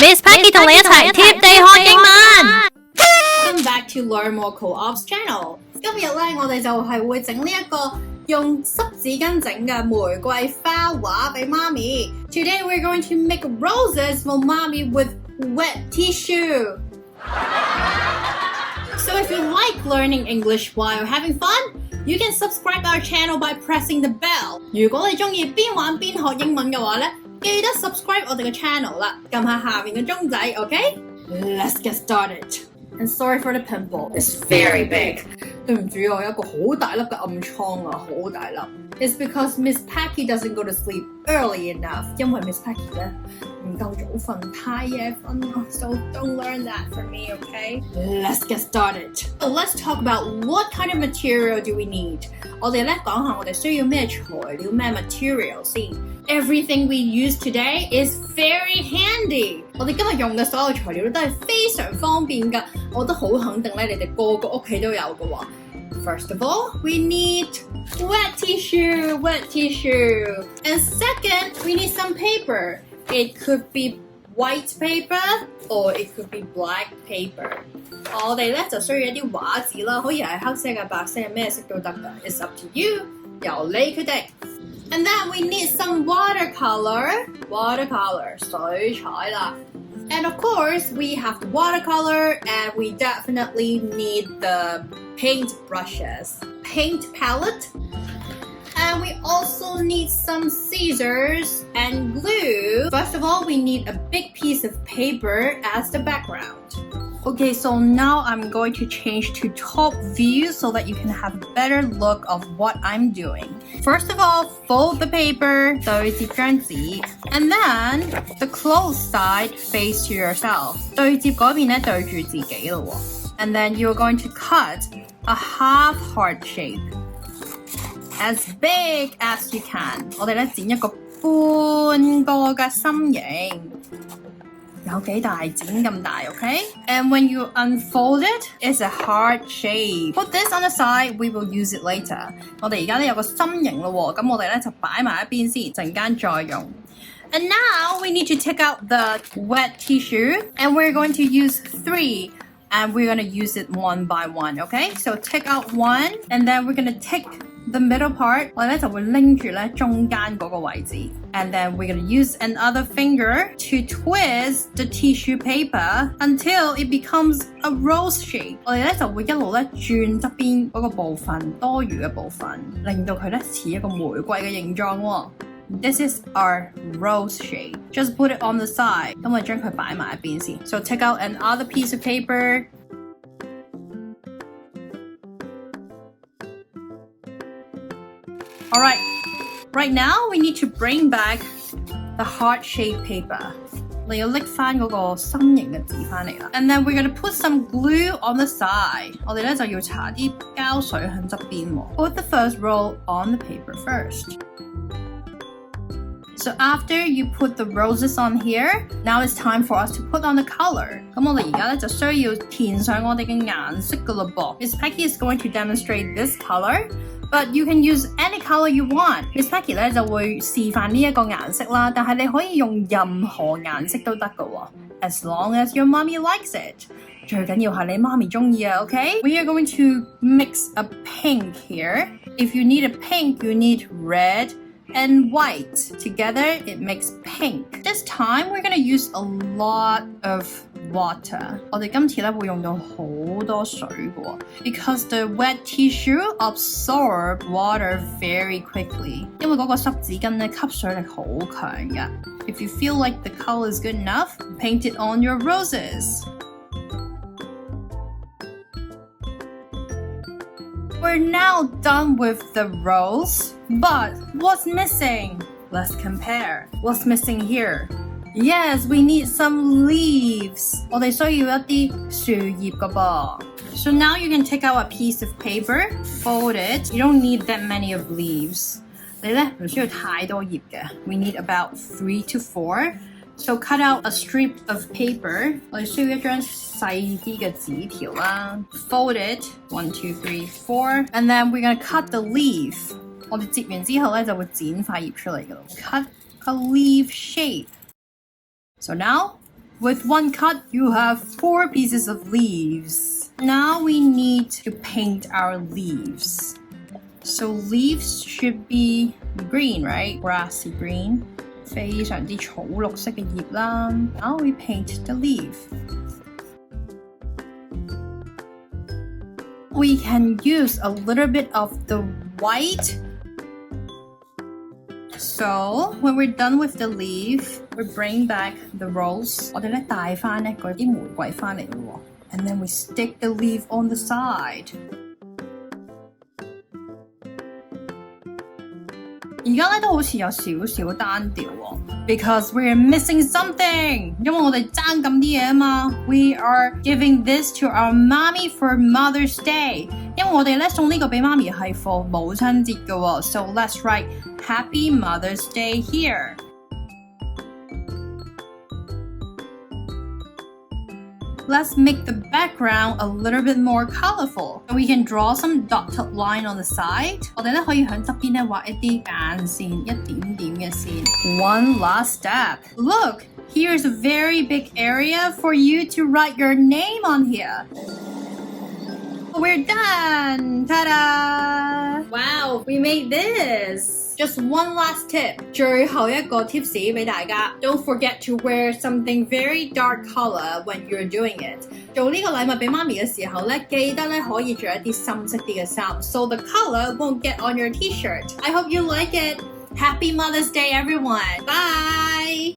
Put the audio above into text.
Miss Peggy 同你一齊貼地學英文。Welcome back to Learn More Co-op's channel。今日咧，我哋就係會整呢一個用濕紙巾整嘅玫瑰花畫俾媽咪。Today we're going to make roses for mommy with wet tissue. So if you like learning English while having fun, you can subscribe our channel by pressing the bell. 如果你中意邊玩邊學英文嘅話咧，記得 subscribe 我哋嘅 channel 啦，撳下下面嘅鐘仔 ，OK? Let's get started. And sorry for the pimple. It's very big. 對唔住，我有一個好大粒嘅暗瘡啊，好大粒。It's because Miss Peggy doesn't go to sleep early enough. 因為 Miss Peggy 咧唔夠早瞓，太夜瞓咯。So don't learn that from me, okay? Let's get started. So let's talk about what kind of material do we need. 我哋咧講下我哋需要咩材料咩 material 先。Everything we use today is very handy. 我哋今日用嘅所有材料都係非常方便㗎，我都好肯定咧，你哋個個屋企都有㗎喎。First of all, we need wet tissue. And second, we need some paper. It could be white paper or it could be black paper. 我哋咧就需要一啲畫紙啦，可以係黑色嘅、白色嘅，咩色都得㗎。It's up to you. 由你決定。And then we need some watercolor, 水彩啦。And of course, we have the watercolor and we definitely need the paint brushes, paint palette. And we also need some scissors and glue. First of all, we need a big piece of paper as the background. Okay, so now I'm going to change to top view so that you can have a better look of what I'm doing. First of all, fold the paper, 對接張紙 and then the closed side face to yourself. 對接嗰邊咧對住自己咯喎 And then you're going to cut a half heart shape, as big as you can. 我哋咧剪一個半個嘅心形。有幾大剪咁大 okay? And when you unfold it, it's a heart shape. Put this on the side, we will use it later. 我哋而家咧有個心形咯喎，咁我哋咧就擺埋一邊先，陣間再用。And now we need to take out the wet tissue, and we're going to use 3. And we're going to use it one by one, okay? So take out 1, and then we're going to take the middle part. 我哋咧就會拎住咧中間嗰個位置 And then we're going to use another finger to twist the tissue paper until it becomes a rose shape. 我哋咧就會一路咧轉側邊嗰個部分，多餘嘅部分，令到佢咧似一個玫瑰嘅形狀喎。This is our rose shape. Just put it on the side. 咁我將佢擺埋一邊先。So take out another piece of paper. Alright, right now we need to bring back the heart-shaped paper. 你要拎翻嗰個心形嘅紙翻嚟啦。And then we're going to put some glue on the side. 我哋咧就要搽啲膠水喺側邊喎。Put the first roll on the paper first. So after you put the roses on here, now it's time for us to put on the color. 咁我哋而家咧就需要填上我哋嘅顏色㗎喇噃。Miss Peggy is going to demonstrate this color, but you can use any color you want. Miss Peggy 咧就會示範呢一個顏色啦，但係你可以用任何顏色都得㗎喎。As long as your mommy likes it. 最緊要係你媽咪中意啊 okay? We are going to mix a pink here. If you need a pink, you need red and white. Together, it makes pink. This time, we're going to use a lot of water. 我哋今次咧會用到好多水嘅 because the wet tissue absorb water very quickly. 因為嗰個濕紙巾咧吸水力好強嘅。If you feel like the color is good enough, paint it on your roses. We're now done with the rose, but what's missing? Let's compare. What's missing here? Yes, we need some leaves. 我哋需要一啲樹葉㗎噃。So now you can take out a piece of paper, fold it. You don't need that many of leaves. 你咧唔需要太多葉嘅。We need about 3 to 4. So cut out a strip of paper. 我哋需要一張細啲嘅紙條啦。Fold it 1, 2, 3, 4, and then we're gonna cut the leaf. 我哋摺完之後咧就會剪塊葉出嚟㗎咯。Cut a leaf shape. So now With one cut, you have 4 pieces of leaves. Now we need to paint our leaves. So leaves should be green, right? Grassy green. 非常之草綠色嘅葉啦。Now we paint the leaf. We can use a little bit of the white. So when we're done with the leaf, we bring back the rose. 我哋咧帶翻咧嗰啲玫瑰翻嚟咯。And then we stick the leaf on the side. 而家咧都好似有少少單調喎。Because we're missing something. 因為我哋爭咁啲嘢啊嘛。We are giving this to our mommy for Mother's Day. 因為我哋咧送呢個俾媽咪係 for 母親節嘅喎。So let's write Happy Mother's Day here. Let's make the background a little bit more colorful. So we can draw some dotted line on the side. 我哋咧可以喺側邊咧畫一啲間線，一點點嘅線。One last step. Look, here's a very big area for you to write your name on here. We're done! Ta-da! Wow, we made this! Just one last tip. 最後一個 tips 俾大家 Don't forget to wear something very dark color when you're doing it. 做呢個禮物俾媽咪嘅時候咧，記得咧可以着一啲深色啲嘅衫 So the color won't get on your t-shirt. I hope you like it. Happy Mother's Day, everyone. Bye!